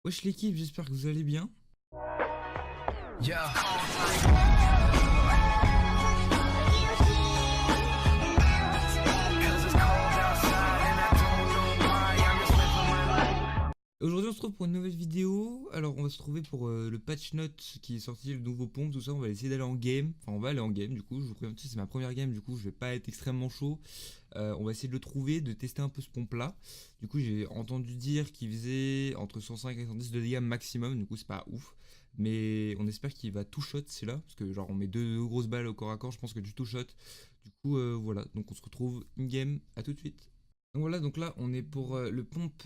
Wesh l'équipe, j'espère que vous allez bien. Yeah. Aujourd'hui on se retrouve pour une nouvelle vidéo. Alors on va se trouver pour le patch note qui est sorti, le nouveau pompe, tout ça. On va essayer d'aller en game. Enfin on va aller en game du coup, je vous préviens, c'est ma première game, du coup je vais pas être extrêmement chaud. On va essayer de le trouver, de tester un peu ce pompe là. Du coup j'ai entendu dire qu'il faisait entre 105 et 110 de dégâts maximum, du coup c'est pas ouf. Mais on espère qu'il va tout shot c'est là, parce que genre on met deux grosses balles au corps à corps, je pense que du tout shot. Du coup voilà, donc on se retrouve in game, à tout de suite. Donc voilà, donc là on est pour le pompe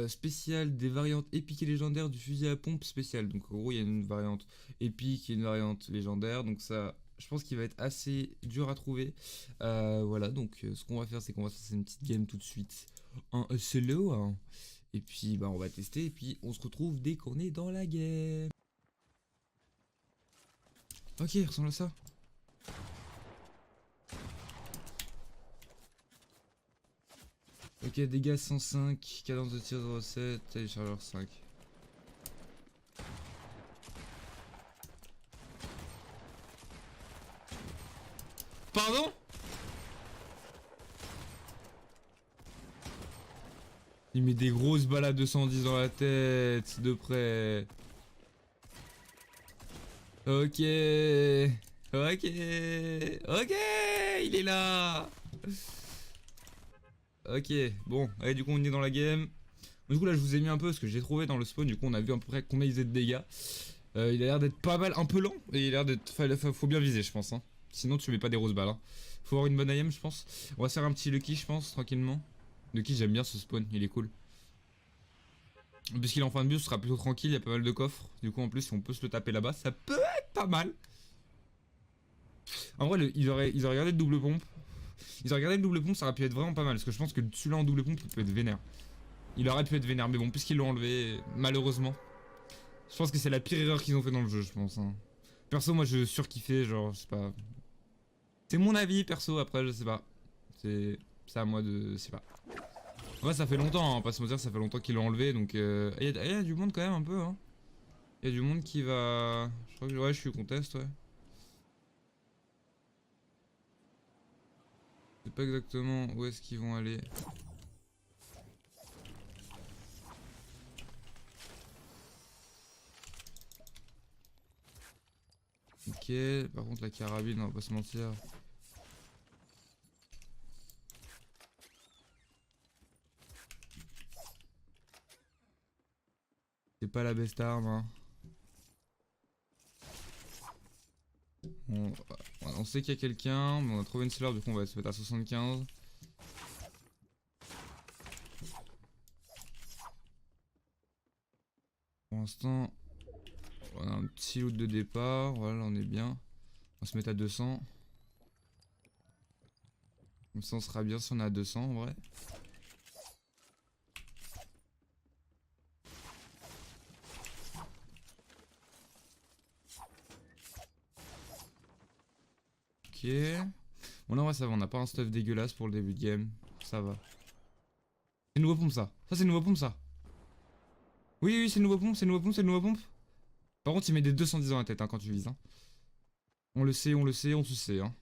spécial des variantes épiques et légendaires du fusil à pompe spécial. Donc en gros il y a une variante épique et une variante légendaire, donc ça je pense qu'il va être assez dur à trouver. Voilà, donc ce qu'on va faire c'est qu'on va faire une petite game tout de suite en solo, hein. Et puis bah on va tester et puis on se retrouve dès qu'on est dans la game. Ok, il ressemble à ça. Ok, dégâts 105, cadence de tir 0,7, téléchargeur 5. Pardon? Il met des grosses balles à 210 dans la tête, de près. Ok. Ok. Ok, il est là. Ok, bon, allez, du coup on est dans la game. Du coup là je vous ai mis un peu ce que j'ai trouvé dans le spawn, du coup on a vu à peu près combien il faisait de dégâts. Il a l'air d'être pas mal, un peu lent, et il a l'air d'être... Faut bien viser je pense, hein. Sinon tu mets pas des roses balles, hein. Faut avoir une bonne aim je pense. On va faire un petit Lucky je pense, tranquillement. Lucky j'aime bien ce spawn, il est cool. Puisqu'il est en fin de bus, ce sera plutôt tranquille, il y a pas mal de coffres. Du coup en plus si on peut se le taper là-bas, ça peut être pas mal. En vrai ils auraient regardé le double pompe. Ils auraient regardé le double pompe, ça aurait pu être vraiment pas mal. Parce que je pense que celui-là en double pompe il peut être vénère. Il aurait pu être vénère, mais bon, puisqu'ils l'ont enlevé, malheureusement. Je pense que c'est la pire erreur qu'ils ont fait dans le jeu, je pense, hein. Perso, moi je surkiffais, genre, je sais pas. C'est mon avis, perso, après, je sais pas. C'est à moi de. Je sais pas. Ouais, ça fait longtemps, hein, pas se mentir, ça fait longtemps qu'ils l'ont enlevé, donc. Il y a du monde quand même un peu, hein. Il y a du monde qui va. Je crois que ouais, je suis contest, ouais. Je sais pas exactement où est-ce qu'ils vont aller. Ok, par contre la carabine, on va pas se mentir. C'est pas la best arme, hein. On sait qu'il y a quelqu'un, mais on a trouvé une slurp, du coup on va se mettre à 75. Pour l'instant, on a un petit loot de départ, voilà, on est bien. On va se mettre à 200. Comme ça on sera bien si on est à 200 en vrai. Ok. Bon là ouais ça va, on n'a pas un stuff dégueulasse pour le début de game. Ça va. C'est une nouveau pompe ça. Ça c'est une nouveau pompe ça. Oui oui c'est une nouveau pompe, c'est une nouveau pompe, c'est une nouveau pompe. Par contre il met des 210 dans la tête hein, quand tu vises, hein. On le sait, on le sait, on se sait, hein.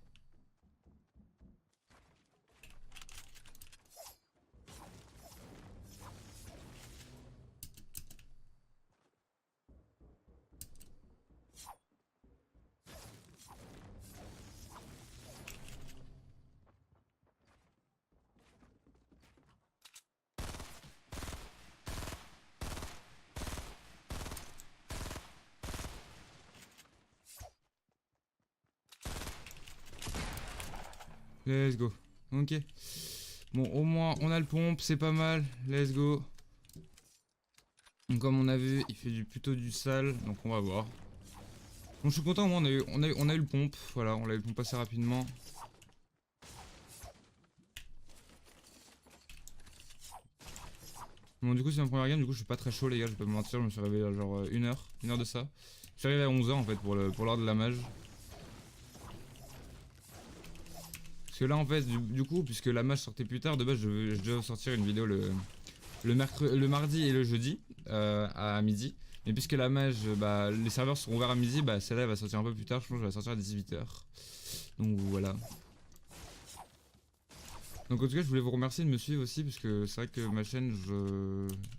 Let's go. Ok. Bon, au moins, on a le pompe, c'est pas mal. Let's go. Donc, comme on a vu, il fait plutôt du sale, donc on va voir. Bon, je suis content, au moins, on a eu le pompe. Voilà, on l'a eu le pompe assez rapidement. Bon, du coup, c'est ma première game, du coup, je suis pas très chaud, les gars, je vais pas me mentir. Je me suis réveillé à genre une heure de ça. Je suis arrivé à 11h en fait pour l'heure de la mage. Parce que là, en fait, du coup, puisque la mage sortait plus tard, de base, je devais sortir une vidéo le mardi et le jeudi. à midi. Mais puisque la mage, bah, les serveurs seront ouverts à midi, bah celle-là elle va sortir un peu plus tard. Je pense que je vais la sortir à 18h. Donc voilà. Donc en tout cas je voulais vous remercier de me suivre aussi parce que c'est vrai que ma chaîne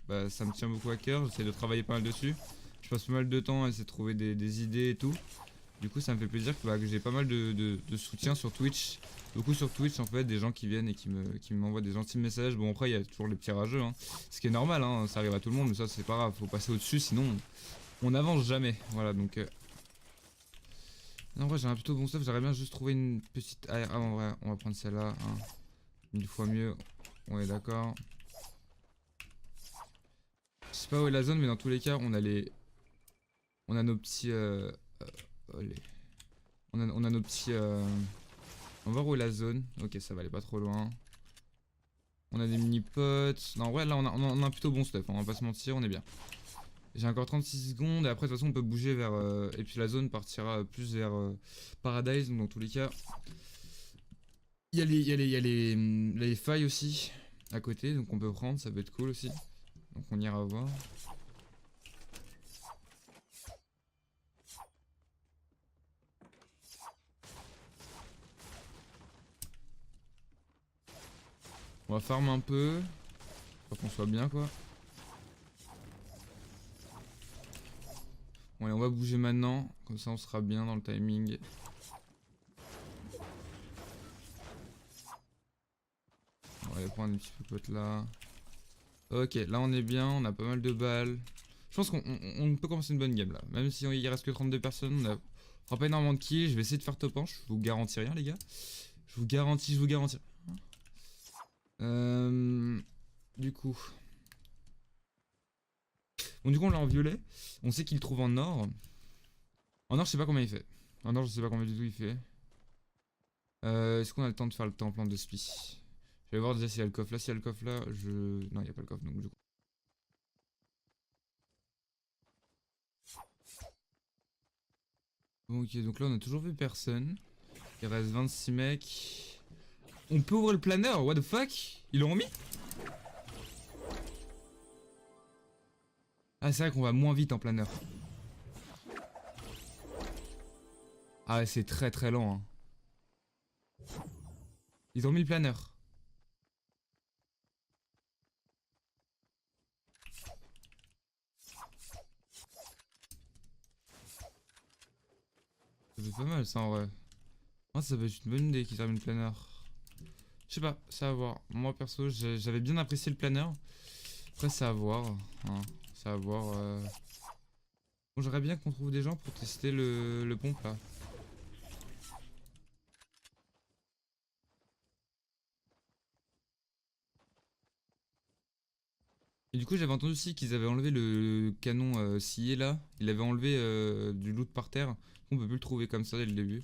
bah, ça me tient beaucoup à cœur, j'essaie de travailler pas mal dessus. Je passe pas mal de temps à essayer de trouver des idées et tout. Du coup ça me fait plaisir que j'ai pas mal de soutien sur Twitch. Beaucoup sur Twitch en fait, des gens qui viennent et qui m'envoient des gentils messages. Bon après il y a toujours les petits rageux, hein. Ce qui est normal, hein, ça arrive à tout le monde, mais ça c'est pas grave, faut passer au-dessus sinon on n'avance jamais. Voilà donc... Non, en vrai j'ai un plutôt bon stuff, j'aimerais bien juste trouver une petite... Ah en vrai on va prendre celle-là, hein. 1000 fois mieux, on est d'accord. Je sais pas où est la zone, mais dans tous les cas, on a les. On a nos petits. On a nos petits. On va voir où est la zone. Ok, ça va aller pas trop loin. On a des mini-potes. Non, en vrai, là, on a un plutôt bon stuff, hein, on va pas se mentir, on est bien. J'ai encore 36 secondes, et après, de toute façon, on peut bouger vers. Et puis la zone partira plus vers Paradise, donc dans tous les cas. Il y a les failles aussi à côté, donc on peut prendre, ça peut être cool aussi. Donc on ira voir. On va farm un peu. Pour qu'on soit bien quoi. Bon allez, on va bouger maintenant. Comme ça on sera bien dans le timing. On va aller prendre un petit peu pote là. Ok, là on est bien, on a pas mal de balles. Je pense qu'on peut commencer une bonne game là. Même si il reste que 32 personnes, on fera pas énormément de kills. Je vais essayer de faire top 1, je vous garantis rien les gars. Je vous garantis, je vous garantis. Du coup. Bon du coup on l'a en violet. On sait qu'il trouve en or. En or je sais pas combien il fait. En or je sais pas combien du tout il fait. Est-ce qu'on a le temps de faire le temple en 2 spi? Je vais voir déjà s'il y a le coffre là. S'il y a le coffre là, non il n'y a pas le coffre donc du coup. Bon, ok, donc là on a toujours vu personne. Il reste 26 mecs. On peut ouvrir le planeur, what the fuck? Ils l'ont remis? Ah c'est vrai qu'on va moins vite en planeur. Ah ouais, c'est très très lent hein. Ils ont mis le planeur. Ça fait pas mal ça en vrai. Moi ça peut être une bonne idée qu'ils terminent le planeur. Je sais pas, c'est à voir. Moi perso j'avais bien apprécié le planeur. Après c'est à voir, hein. C'est à voir. Bon j'aimerais bien qu'on trouve des gens pour tester le pompe là. Et du coup j'avais entendu aussi qu'ils avaient enlevé le canon scié là. Ils l'avaient enlevé du loot par terre. On peut plus le trouver comme ça dès le début.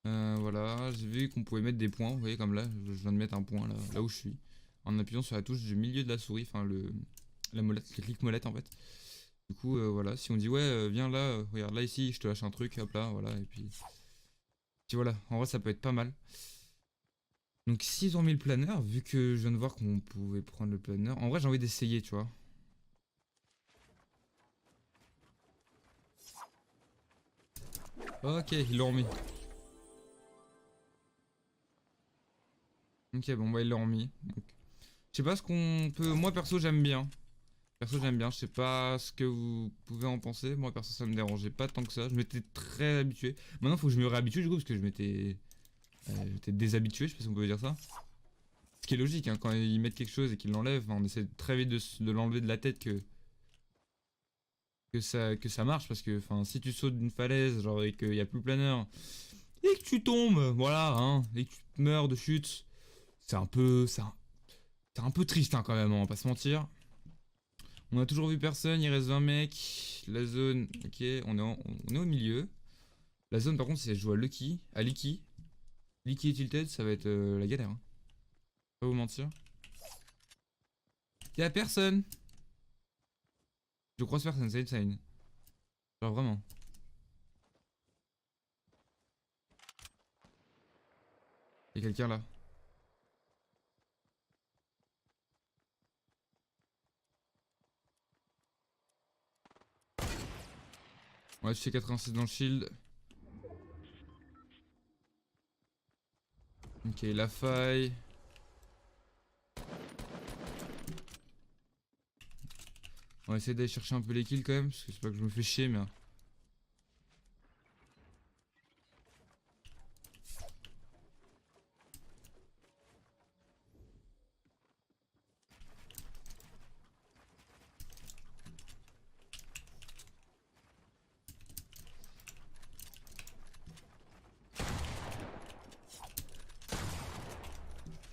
Voilà, j'ai vu qu'on pouvait mettre des points, vous voyez comme là, je viens de mettre un point là où je suis. En appuyant sur la touche du milieu de la souris, enfin la molette, le clic molette en fait. Du coup voilà, si on dit ouais viens là, regarde là ici, je te lâche un truc, hop là, voilà, et puis voilà, en vrai ça peut être pas mal. Donc s'ils ont mis le planeur, vu que je viens de voir qu'on pouvait prendre le planeur, en vrai j'ai envie d'essayer tu vois. Ok, ils l'ont remis. Ok bon bah ils l'ont remis. Donc, je sais pas ce qu'on peut, moi perso j'aime bien. Perso j'aime bien, je sais pas ce que vous pouvez en penser. Moi perso ça me dérangeait pas tant que ça. Je m'étais très habitué. Maintenant faut que je me réhabitue du coup parce que j'étais déshabitué, je sais pas si on peut dire ça. Ce qui est logique hein, quand ils mettent quelque chose et qu'ils l'enlèvent, on essaie très vite de l'enlever de la tête que ça marche parce que enfin si tu sautes d'une falaise genre et qu'il y a plus le planeur et que tu tombes, voilà hein, et que tu meurs de chute, c'est un peu c'est un peu triste hein, quand même, on va pas se mentir. On a toujours vu personne, il reste 20 mecs. La zone, ok, on est au milieu. La zone par contre si elle joue à Lucky, à Licky et Tilted, ça va être la galère hein. Pas vous mentir. Y'a personne. Je croise personne, c'est insane. Genre vraiment. Y'a quelqu'un là. Ouais, je fais 86 dans le shield. Ok, la faille. On va essayer d'aller chercher un peu les kills quand même, parce que c'est pas que je me fais chier, mais...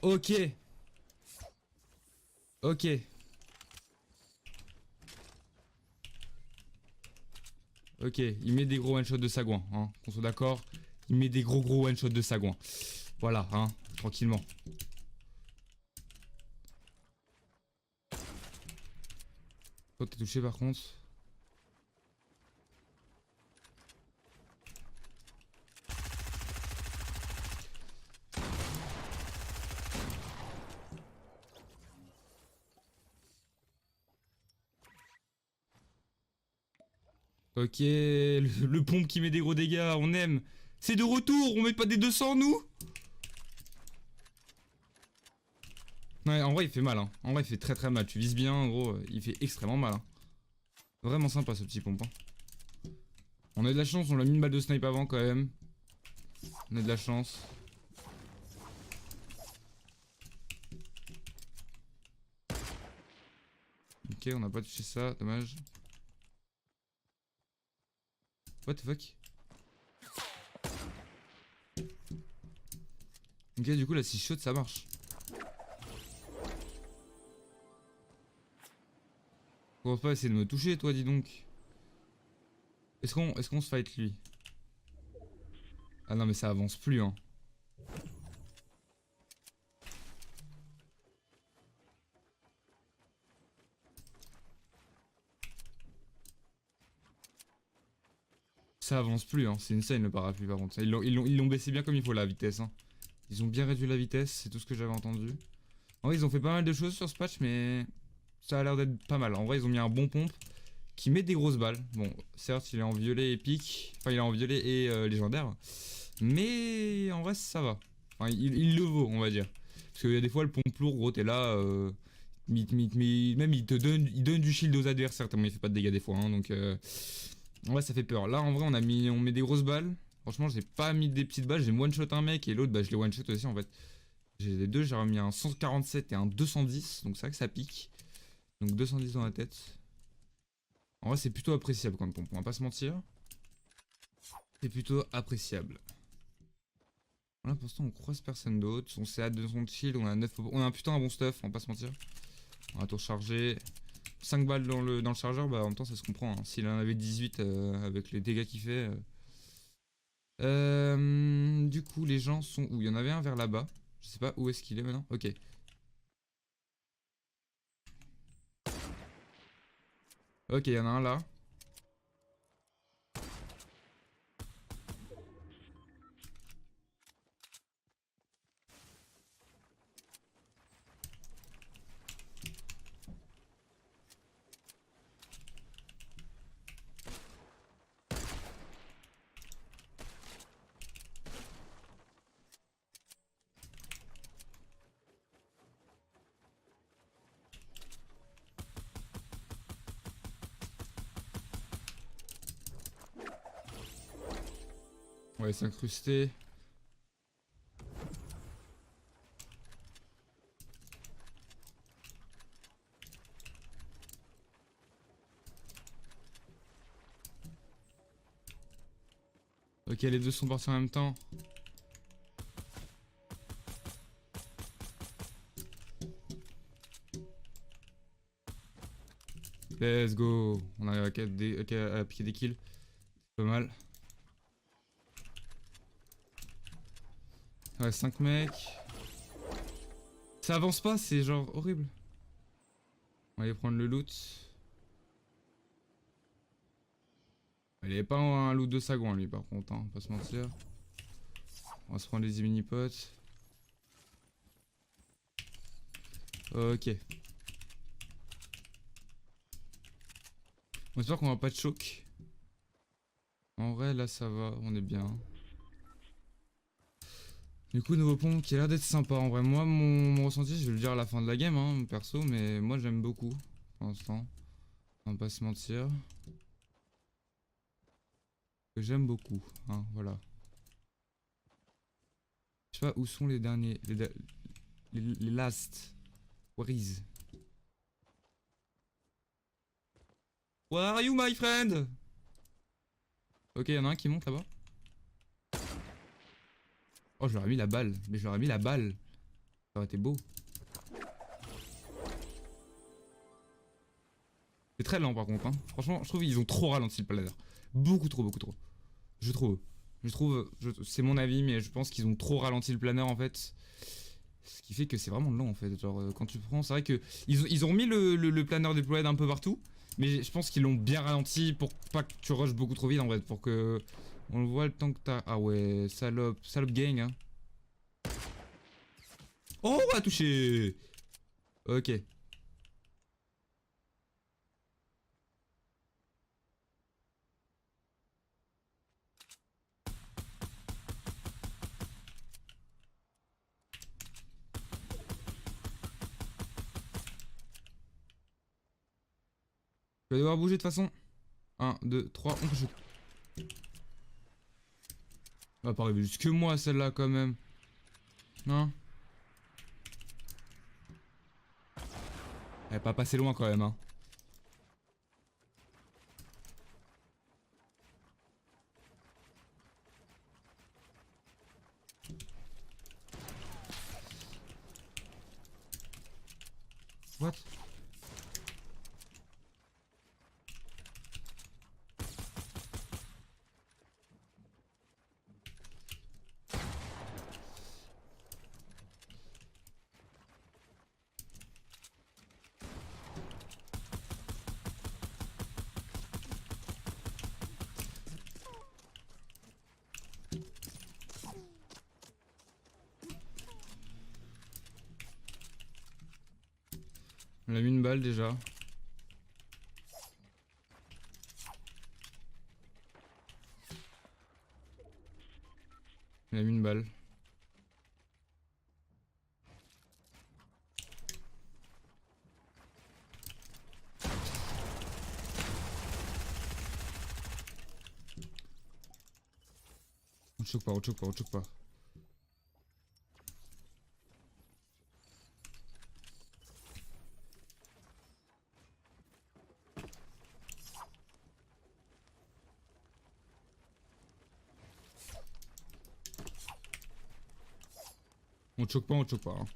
Ok. Ok. Ok, il met des gros one-shots de sagouin, hein, qu'on soit d'accord. Il met des gros one-shots de sagouin. Voilà, hein, tranquillement. Toi, t'es touché par contre. Ok, le pompe qui met des gros dégâts, on aime. C'est de retour, on met pas des 200 nous. Ouais, en vrai il fait mal, hein. En vrai il fait très très mal. Tu vises bien, en gros, il fait extrêmement mal. Hein. Vraiment sympa ce petit pompe. Hein. On a de la chance, on l'a mis une balle de snipe avant quand même. On a de la chance. Ok, on n'a pas touché ça, dommage. What the fuck? Ok, du coup, la 6 shot ça marche. Pourquoi pas essayer de me toucher, toi, dis donc? Est-ce qu'on se fight lui? Ah non, mais ça avance plus, hein. Ça avance plus, hein. C'est insane le parapluie, par contre. Ils l'ont baissé bien comme il faut, la vitesse, hein. Ils ont bien réduit la vitesse, c'est tout ce que j'avais entendu. En vrai, ils ont fait pas mal de choses sur ce patch, mais ça a l'air d'être pas mal. En vrai, ils ont mis un bon pompe qui met des grosses balles. Bon, certes, il est en violet épique. Enfin, il est en violet et légendaire. Mais en vrai, ça va. Enfin, il le vaut, on va dire. Parce qu'il y a des fois, le pompe lourd, gros, t'es là. Même il donne du shield aux adversaires, tellement il fait pas de dégâts des fois. Hein, donc, ouais, ça fait peur. Là, en vrai, on met des grosses balles. Franchement, j'ai pas mis des petites balles. J'ai one-shot un mec et l'autre, bah, je l'ai one-shot aussi en fait. J'ai les deux, j'ai remis un 147 et un 210. Donc, c'est vrai que ça pique. Donc, 210 dans la tête. En vrai, c'est plutôt appréciable comme pompe, on va pas se mentir. C'est plutôt appréciable. Là, pour l'instant, on croise personne d'autre. On s'est hâte de son shield, on a 9... On a un putain un bon stuff, on va pas se mentir. On va tout recharger. 5 balles dans le chargeur, bah en même temps, ça se comprend. Hein. S'il en avait 18 avec les dégâts qu'il fait. Du coup, les gens sont où? Il y en avait un vers là-bas. Je sais pas où est-ce qu'il est maintenant. Ok. Ok, il y en a un là. On va s'incruster. Ok, les deux sont partis en même temps. Let's go. On arrive à piquer des kills. C'est pas mal. Ouais, 5 mecs. Ça avance pas, c'est genre horrible. On va aller prendre le loot. Il avait pas un loot de sagouin lui par contre, hein, pas se mentir. On va se prendre les mini-potes. Ok. On espère qu'on va pas de choc. En vrai, là, ça va, on est bien. Du coup, nouveau pont qui a l'air d'être sympa. En vrai, moi, mon ressenti, je vais le dire à la fin de la game, hein, perso, mais moi, j'aime beaucoup, pour l'instant. On va pas se mentir. J'aime beaucoup, hein, voilà. Je sais pas où sont les derniers, les last. Where is? Where are you, my friend? Ok, y'en a un qui monte là-bas. Oh, je leur ai mis la balle. Mais je leur ai mis la balle. Ça aurait été beau. C'est très lent par contre, hein. Franchement, je trouve qu'ils ont trop ralenti le planner. Beaucoup trop, beaucoup trop. Je trouve. C'est mon avis, mais je pense qu'ils ont trop ralenti le planner en fait. Ce qui fait que c'est vraiment lent en fait. Genre, quand tu prends, c'est vrai que ils ont mis le planner déployé un peu partout. Mais je pense qu'ils l'ont bien ralenti pour pas que tu rushes beaucoup trop vite en fait. Pour que on le voit le temps que t'as. Ah ouais, salope gang, hein. Oh, on a touché. Ok. Je vais devoir bouger de toute façon. 1, 2, 3, on peut shoot. Elle va pas arriver jusque moi celle-là quand même. Non. Elle est pas passée loin quand même, hein. What? On a mis une balle déjà. On a mis une balle. On choque pas, on choque pas, on choque pas. On choque pas, on choque pas. Hein.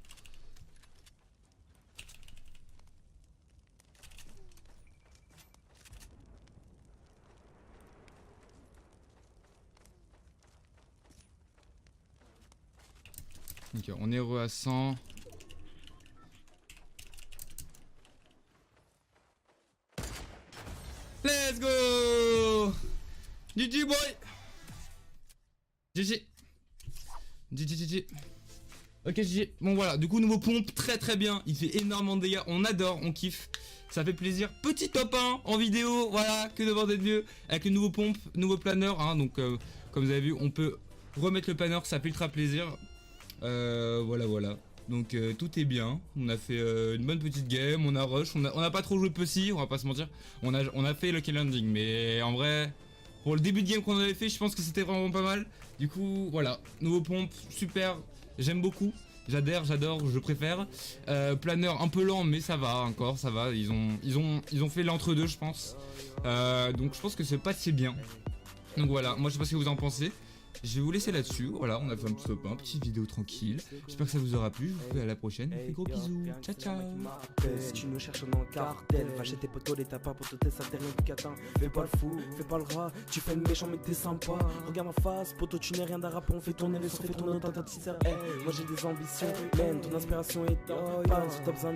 Ok, on est heureux à 100. Let's go! GG boy! GG. GG. Ok GG. Bon voilà, du coup nouveau pompe, très bien. Il fait énormément de dégâts, on adore, on kiffe. Ça fait plaisir. Petit top 1 en vidéo, voilà, que demander de mieux. Avec le nouveau pompe, nouveau planeur, hein, donc comme vous avez vu, on peut remettre le planeur, ça fait ultra plaisir. Voilà. Donc tout est bien. On a fait une bonne petite game, on a rush, on a pas trop joué Pussy, on va pas se mentir. On a fait Lucky Landing, mais en vrai, pour le début de game qu'on avait fait, je pense que c'était vraiment pas mal. Du coup, voilà, nouveau pompe, super, j'aime beaucoup. J'adore, je préfère. Planeur un peu lent, mais ça va encore, ça va. Ils ont fait l'entre-deux, je pense. Donc je pense que c'est pas si bien. Donc voilà, moi je sais pas ce que vous en pensez. Je vais vous laisser là-dessus. Voilà, on a fait un petit top 1, petite vidéo tranquille. J'espère que ça vous aura plu. Je vous fais à la prochaine. Je vous fais gros bisous. Ciao. Si tu nous cherches dans le cartel, va chez tes potos, les tapas pour te tester, ça t'est rien du catin. Fais pas le fou, fais pas le rat, tu fais le méchant mais t'es sympa. Regarde ma face, poto, tu n'es rien d'un rap, on fait tourner les sons, fait tourner autant de 6 heures. Moi j'ai des ambitions, man, ton inspiration est top. Pas si t'as besoin